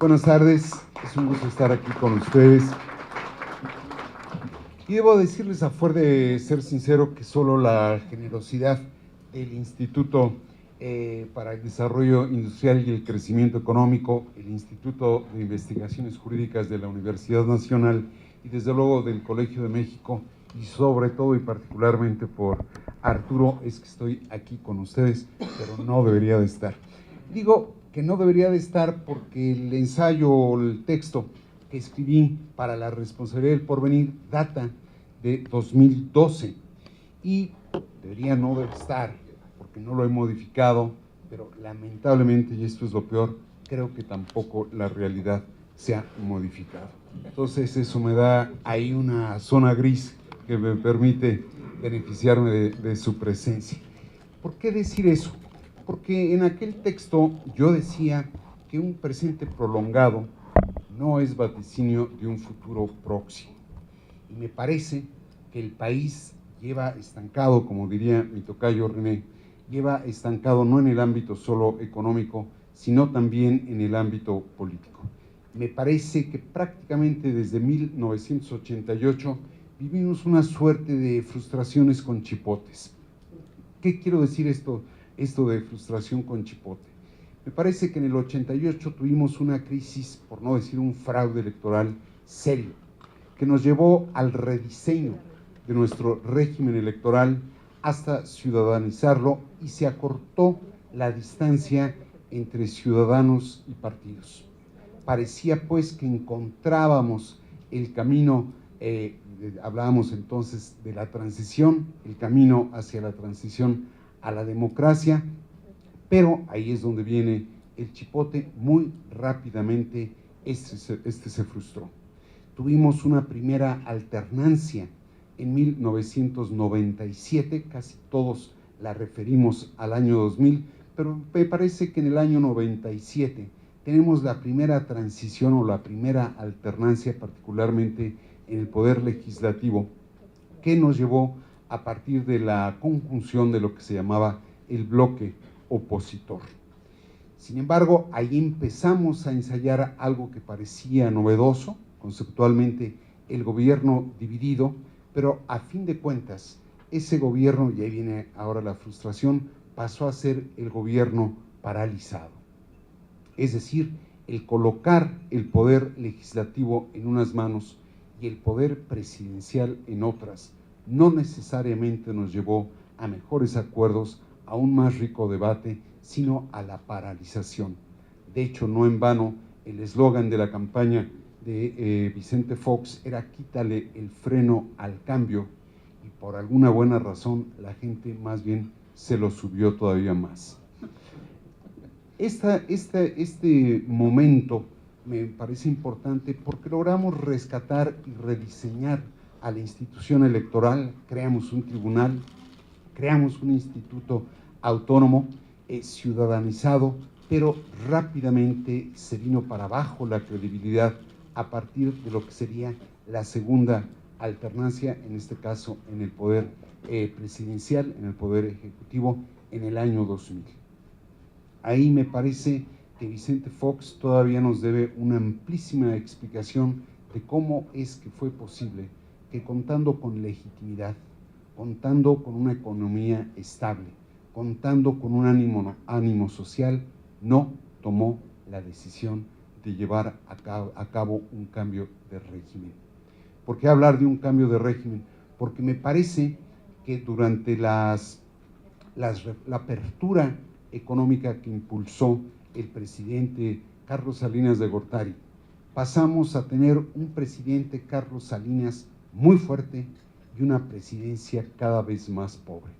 Buenas tardes, es un gusto estar aquí con ustedes. Y debo decirles, a fuerza de ser sincero, que solo la generosidad del Instituto para el Desarrollo Industrial y el Crecimiento Económico, el Instituto de Investigaciones Jurídicas de la Universidad Nacional y desde luego del Colegio de México, y sobre todo y particularmente por Arturo, es que estoy aquí con ustedes, pero no debería de estar. Digo que no debería de estar porque el ensayo o el texto que escribí para la responsabilidad del porvenir data de 2012 y debería no de estar porque no lo he modificado, pero lamentablemente, y esto es lo peor, creo que tampoco la realidad se ha modificado. Entonces eso me da ahí una zona gris que me permite beneficiarme de su presencia. ¿Por qué decir eso? Porque en aquel texto yo decía que un presente prolongado no es vaticinio de un futuro próximo. Y me parece que el país lleva estancado, como diría mi tocayo René, lleva estancado no en el ámbito solo económico, sino también en el ámbito político. Me parece que prácticamente desde 1988 vivimos una suerte de frustraciones con chipotes. ¿Qué quiero decir esto de frustración con chipote? Me parece que en el 88 tuvimos una crisis, por no decir un fraude electoral serio, que nos llevó al rediseño de nuestro régimen electoral hasta ciudadanizarlo, y se acortó la distancia entre ciudadanos y partidos. Parecía pues que encontrábamos el camino, hablábamos entonces de la transición, el camino hacia la transición a la democracia, pero ahí es donde viene el chipote. Muy rápidamente este se frustró. Tuvimos una primera alternancia en 1997, casi todos la referimos al año 2000, pero me parece que en el año 97 tenemos la primera transición o la primera alternancia, particularmente en el poder legislativo, que nos llevó a partir de la conjunción de lo que se llamaba el bloque opositor. Sin embargo, ahí empezamos a ensayar algo que parecía novedoso, conceptualmente el gobierno dividido, pero a fin de cuentas, ese gobierno, y ahí viene ahora la frustración, pasó a ser el gobierno paralizado. Es decir, el colocar el poder legislativo en unas manos y el poder presidencial en otras, no necesariamente nos llevó a mejores acuerdos, a un más rico debate, sino a la paralización. De hecho, no en vano, el eslogan de la campaña de Vicente Fox era "quítale el freno al cambio", y por alguna buena razón la gente más bien se lo subió todavía más. Este momento me parece importante porque logramos rescatar y rediseñar a la institución electoral, creamos un tribunal, creamos un instituto autónomo, ciudadanizado, pero rápidamente se vino para abajo la credibilidad a partir de lo que sería la segunda alternancia, en este caso en el poder presidencial, en el poder ejecutivo, en el año 2000. Ahí me parece que Vicente Fox todavía nos debe una amplísima explicación de cómo es que fue posible que, contando con legitimidad, contando con una economía estable, contando con un ánimo social, no tomó la decisión de llevar a cabo un cambio de régimen. ¿Por qué hablar de un cambio de régimen? Porque me parece que durante la apertura económica que impulsó el presidente Carlos Salinas de Gortari, pasamos a tener un presidente, Carlos Salinas, muy fuerte, y una presidencia cada vez más pobre.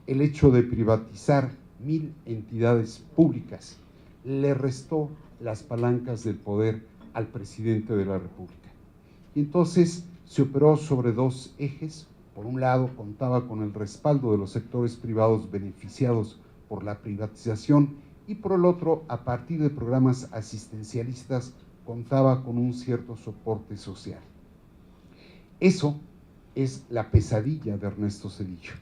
El hecho de privatizar 1000 entidades públicas le restó las palancas del poder al presidente de la República. Y entonces se operó sobre dos ejes. Por un lado, contaba con el respaldo de los sectores privados beneficiados por la privatización, y por el otro, a partir de programas asistencialistas, contaba con un cierto soporte social. Eso es la pesadilla de Ernesto Zedillo.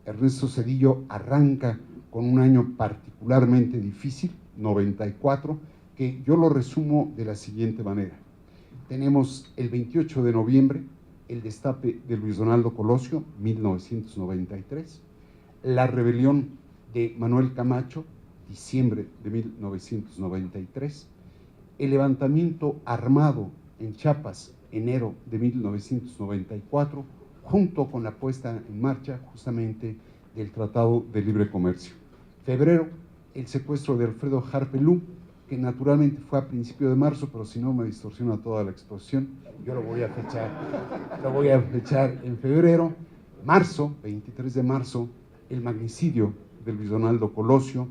Ernesto Zedillo arranca con un año particularmente difícil, 94, que yo lo resumo de la siguiente manera. Tenemos el 28 de noviembre, el destape de Luis Donaldo Colosio, 1993, la rebelión de Manuel Camacho, diciembre de 1993, el levantamiento armado en Chiapas, enero de 1994, junto con la puesta en marcha justamente del Tratado de Libre Comercio. Febrero, el secuestro de Alfredo Harpelú, que naturalmente fue a principio de marzo, pero si no me distorsiona toda la exposición, yo lo voy a fechar en febrero. Marzo, 23 de marzo, el magnicidio de Luis Donaldo Colosio.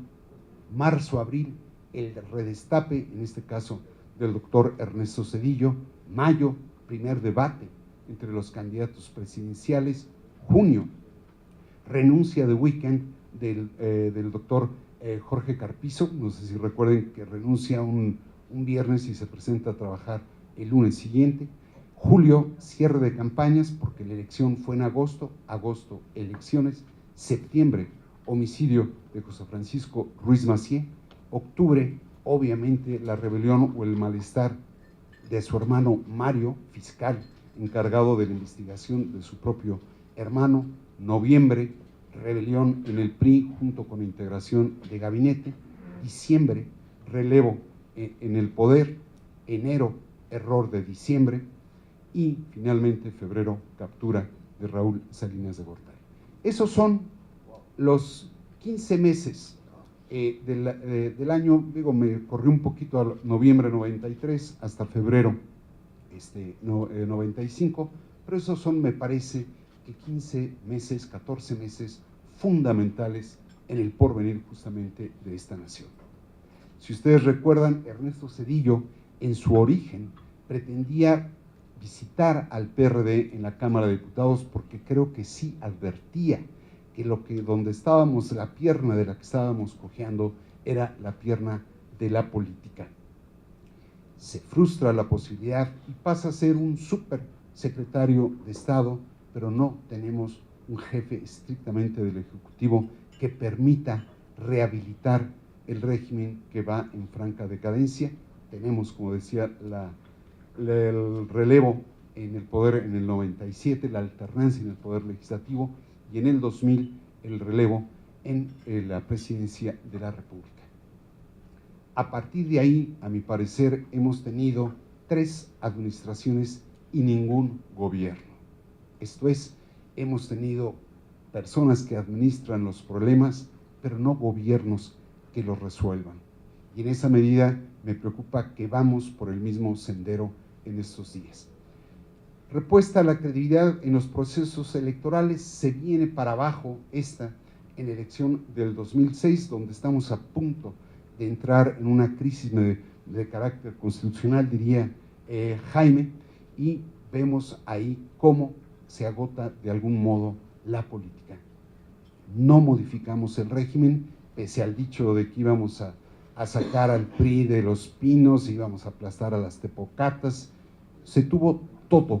Marzo-abril, el redestape, en este caso del doctor Ernesto Zedillo. Mayo, primer debate entre los candidatos presidenciales. Junio, renuncia de weekend del doctor Jorge Carpizo, no sé si recuerden que renuncia un viernes y se presenta a trabajar el lunes siguiente. Julio, cierre de campañas, porque la elección fue en agosto, elecciones. Septiembre, homicidio de José Francisco Ruiz Massieu. Octubre, obviamente, la rebelión o el malestar de su hermano Mario, fiscal encargado de la investigación de su propio hermano. Noviembre, rebelión en el PRI junto con integración de gabinete. Diciembre, relevo en el poder. Enero, error de diciembre. Y finalmente, febrero, captura de Raúl Salinas de Gortari. Esos son los 15 meses del año. Digo, me corrí un poquito a noviembre 93 hasta febrero 95, pero esos son, me parece, que 15 meses, 14 meses fundamentales en el porvenir justamente de esta nación. Si ustedes recuerdan, Ernesto Zedillo, en su origen, pretendía visitar al PRD en la Cámara de Diputados porque creo que sí advertía que donde estábamos, la pierna de la que estábamos cojeando era la pierna de la política. Se frustra la posibilidad y pasa a ser un supersecretario de Estado, pero no tenemos un jefe estrictamente del Ejecutivo que permita rehabilitar el régimen que va en franca decadencia. Tenemos, como decía, el relevo en el poder en el 97, la alternancia en el poder legislativo, y en el 2000 el relevo en la presidencia de la República. A partir de ahí, a mi parecer, hemos tenido 3 administraciones y ningún gobierno. Esto es, hemos tenido personas que administran los problemas, pero no gobiernos que los resuelvan. Y en esa medida me preocupa que vamos por el mismo sendero en estos días. Repuesta la credibilidad en los procesos electorales, se viene para abajo esta en la elección del 2006, donde estamos a punto de entrar en una crisis de carácter constitucional, diría Jaime, y vemos ahí cómo se agota de algún modo la política. No modificamos el régimen, pese al dicho de que íbamos a sacar al PRI de los pinos, íbamos a aplastar a las tepocatas. Se tuvo todo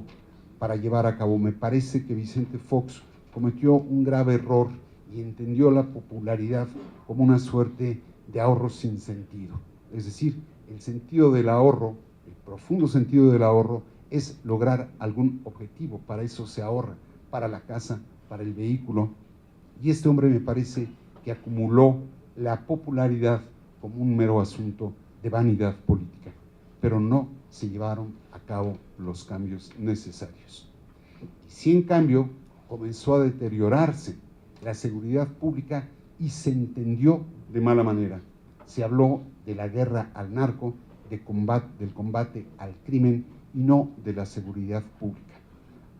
para llevar a cabo. Me parece que Vicente Fox cometió un grave error y entendió la popularidad como una suerte de ahorro sin sentido. Es decir, el sentido del ahorro, el profundo sentido del ahorro, es lograr algún objetivo. Para eso se ahorra, para la casa, para el vehículo. Y este hombre me parece que acumuló la popularidad como un mero asunto de vanidad política, pero no se llevaron a cabo los cambios necesarios. Y si en cambio comenzó a deteriorarse la seguridad pública y se entendió de mala manera, se habló de la guerra al narco, del combate al crimen y no de la seguridad pública.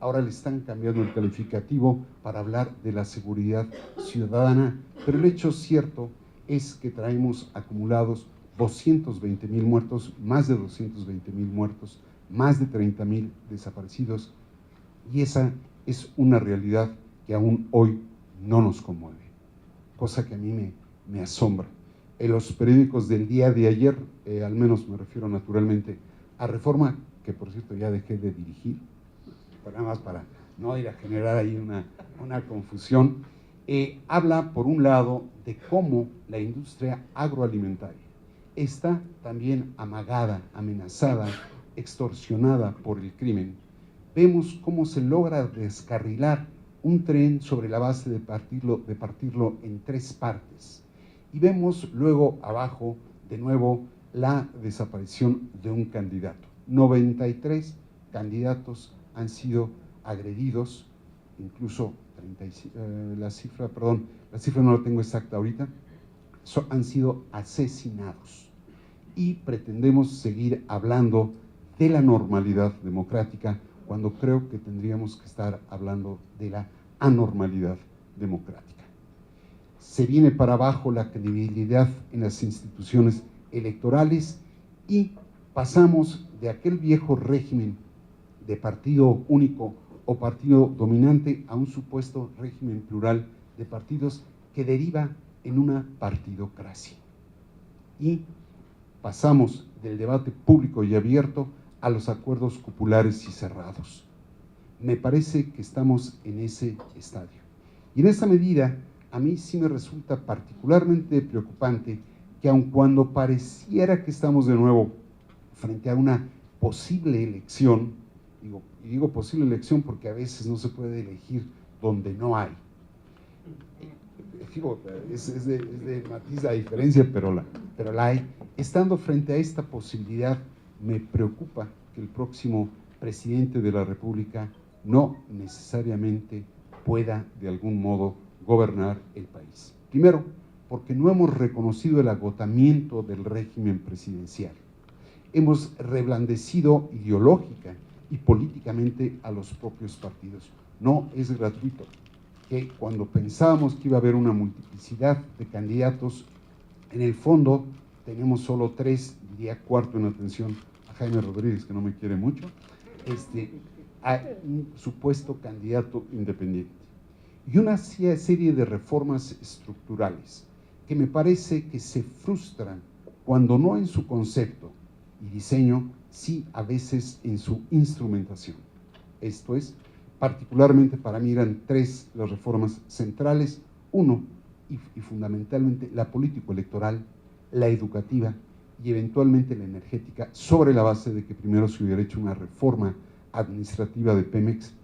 Ahora le están cambiando el calificativo para hablar de la seguridad ciudadana, pero el hecho cierto es que traemos acumulados 220,000 muertos, más de 220,000 muertos, más de 30,000 desaparecidos, y esa es una realidad que aún hoy no nos conmueve, cosa que a mí me asombra. En los periódicos del día de ayer, al menos me refiero naturalmente a Reforma, que por cierto ya dejé de dirigir, nada más para no ir a generar ahí una confusión, habla por un lado de cómo la industria agroalimentaria está también amagada, amenazada, extorsionada por el crimen. Vemos cómo se logra descarrilar un tren sobre la base de partirlo en 3 partes. Y vemos luego abajo, de nuevo, la desaparición de un candidato. 93 candidatos han sido agredidos, incluso la cifra no la tengo exacta ahorita, han sido asesinados. Y pretendemos seguir hablando de la normalidad democrática cuando creo que tendríamos que estar hablando de la anormalidad democrática. Se viene para abajo la credibilidad en las instituciones electorales y pasamos de aquel viejo régimen de partido único o partido dominante a un supuesto régimen plural de partidos que deriva en una partidocracia. Y pasamos del debate público y abierto a los acuerdos cupulares y cerrados. Me parece que estamos en ese estadio. Y en esa medida, a mí sí me resulta particularmente preocupante que aun cuando pareciera que estamos de nuevo frente a una posible elección, digo posible elección porque a veces no se puede elegir donde no hay. Es de matiz la diferencia, pero la hay. Estando frente a esta posibilidad, me preocupa que el próximo presidente de la República no necesariamente pueda de algún modo gobernar el país. Primero, porque no hemos reconocido el agotamiento del régimen presidencial. Hemos reblandecido ideológica y políticamente a los propios partidos. No es gratuito que cuando pensábamos que iba a haber una multiplicidad de candidatos, en el fondo tenemos solo 3, diría cuarto en atención a Jaime Rodríguez, que no me quiere mucho, a un supuesto candidato independiente. Y una serie de reformas estructurales que me parece que se frustran cuando no en su concepto y diseño, sí a veces en su instrumentación. Esto es, particularmente para mí eran 3 las reformas centrales: 1, y fundamentalmente la político-electoral, la educativa y eventualmente la energética, sobre la base de que primero se hubiera hecho una reforma administrativa de Pemex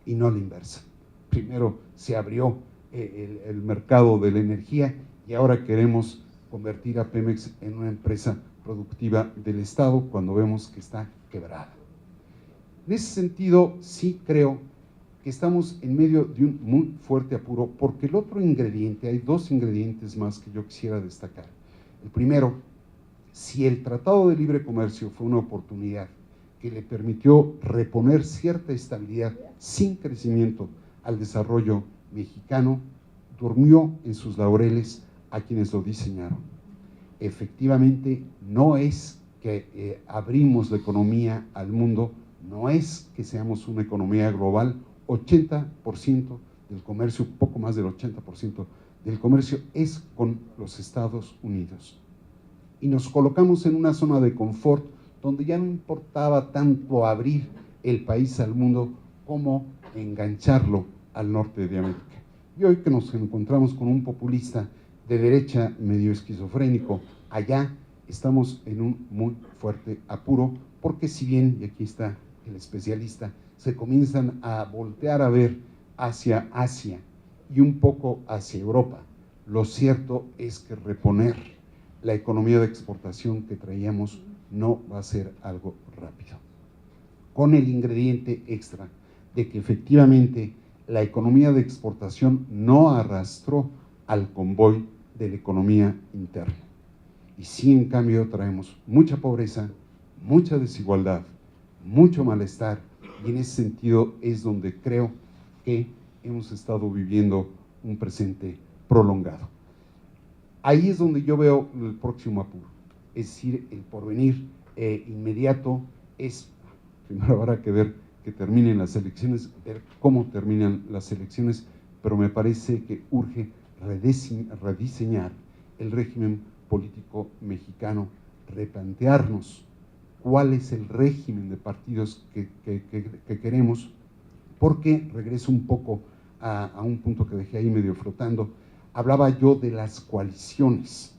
y no la inversa. Primero se abrió el mercado de la energía y ahora queremos convertir a Pemex en una empresa productiva del Estado cuando vemos que está quebrada. En ese sentido, sí creo que estamos en medio de un muy fuerte apuro, porque el otro ingrediente, hay 2 ingredientes más que yo quisiera destacar. El primero, si el Tratado de Libre Comercio fue una oportunidad que le permitió reponer cierta estabilidad sin crecimiento al desarrollo mexicano, durmió en sus laureles a quienes lo diseñaron. Efectivamente, no es que abrimos la economía al mundo, no es que seamos una economía global. 80% del comercio, poco más del 80% del comercio es con los Estados Unidos. Y nos colocamos en una zona de confort donde ya no importaba tanto abrir el país al mundo como engancharlo al norte de América. Y hoy que nos encontramos con un populista de derecha medio esquizofrénico, allá estamos en un muy fuerte apuro, porque si bien, y aquí está el especialista, se comienzan a voltear a ver hacia Asia y un poco hacia Europa, lo cierto es que reponer la economía de exportación que traíamos no va a ser algo rápido. Con el ingrediente extra de que efectivamente la economía de exportación no arrastró al convoy de la economía interna. Y sí, en cambio, traemos mucha pobreza, mucha desigualdad, mucho malestar, y en ese sentido es donde creo que hemos estado viviendo un presente prolongado. Ahí es donde yo veo el próximo apuro, es decir, el porvenir inmediato es, primero habrá que ver que terminen las elecciones, ver cómo terminan las elecciones, pero me parece que urge rediseñar el régimen político mexicano, replantearnos cuál es el régimen de partidos que queremos, porque regreso un poco a un punto que dejé ahí medio flotando. Hablaba yo de las coaliciones.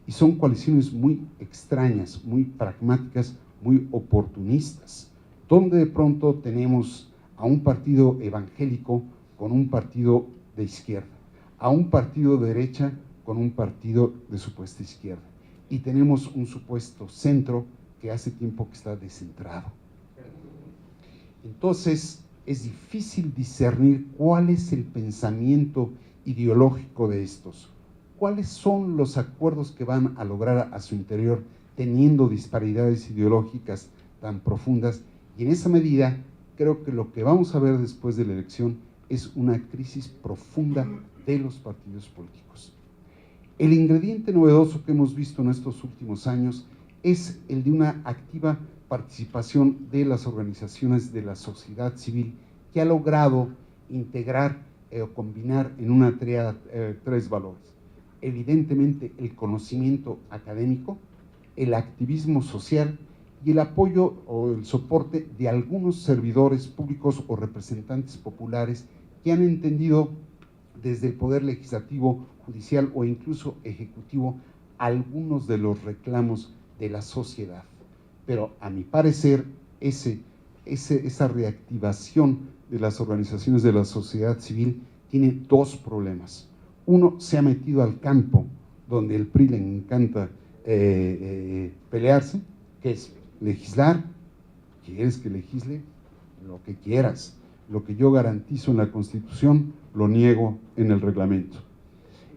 Y son coaliciones muy extrañas, muy pragmáticas, muy oportunistas, donde de pronto tenemos a un partido evangélico con un partido de izquierda, a un partido de derecha con un partido de supuesta izquierda, y tenemos un supuesto centro que hace tiempo que está descentrado. Entonces, es difícil discernir cuál es el pensamiento ideológico de estos, cuáles son los acuerdos que van a lograr a su interior teniendo disparidades ideológicas tan profundas, y en esa medida creo que lo que vamos a ver después de la elección es una crisis profunda de los partidos políticos. El ingrediente novedoso que hemos visto en estos últimos años es el de una activa participación de las organizaciones de la sociedad civil, que ha logrado integrar o combinar en una tríada tres valores. Evidentemente, el conocimiento académico, el activismo social y el apoyo o el soporte de algunos servidores públicos o representantes populares que han entendido desde el poder legislativo, judicial o incluso ejecutivo algunos de los reclamos de la sociedad. Pero a mi parecer, esa reactivación de las organizaciones de la sociedad civil tiene dos problemas. Uno, se ha metido al campo donde el PRI le encanta pelearse, que es legislar. ¿Quieres que legisle? Lo que quieras. Lo que yo garantizo en la Constitución, lo niego en el reglamento.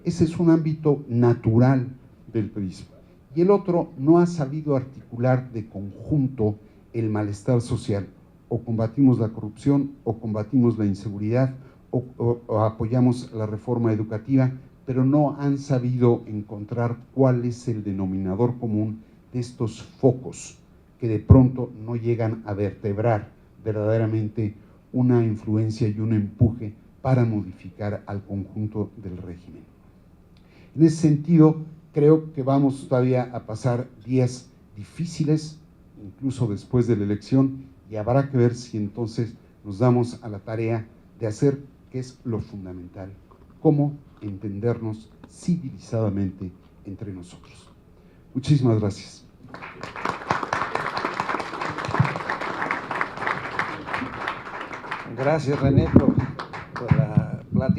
Ese es un ámbito natural del PRIismo. Y el otro, no ha sabido articular de conjunto el malestar social. O combatimos la corrupción, o combatimos la inseguridad, o apoyamos la reforma educativa, pero no han sabido encontrar cuál es el denominador común de estos focos que de pronto no llegan a vertebrar verdaderamente una influencia y un empuje para modificar al conjunto del régimen. En ese sentido, creo que vamos todavía a pasar días difíciles, incluso después de la elección, y habrá que ver si entonces nos damos a la tarea de hacer, que es lo fundamental, cómo entendernos civilizadamente entre nosotros. Muchísimas gracias. Gracias, René, por la plática.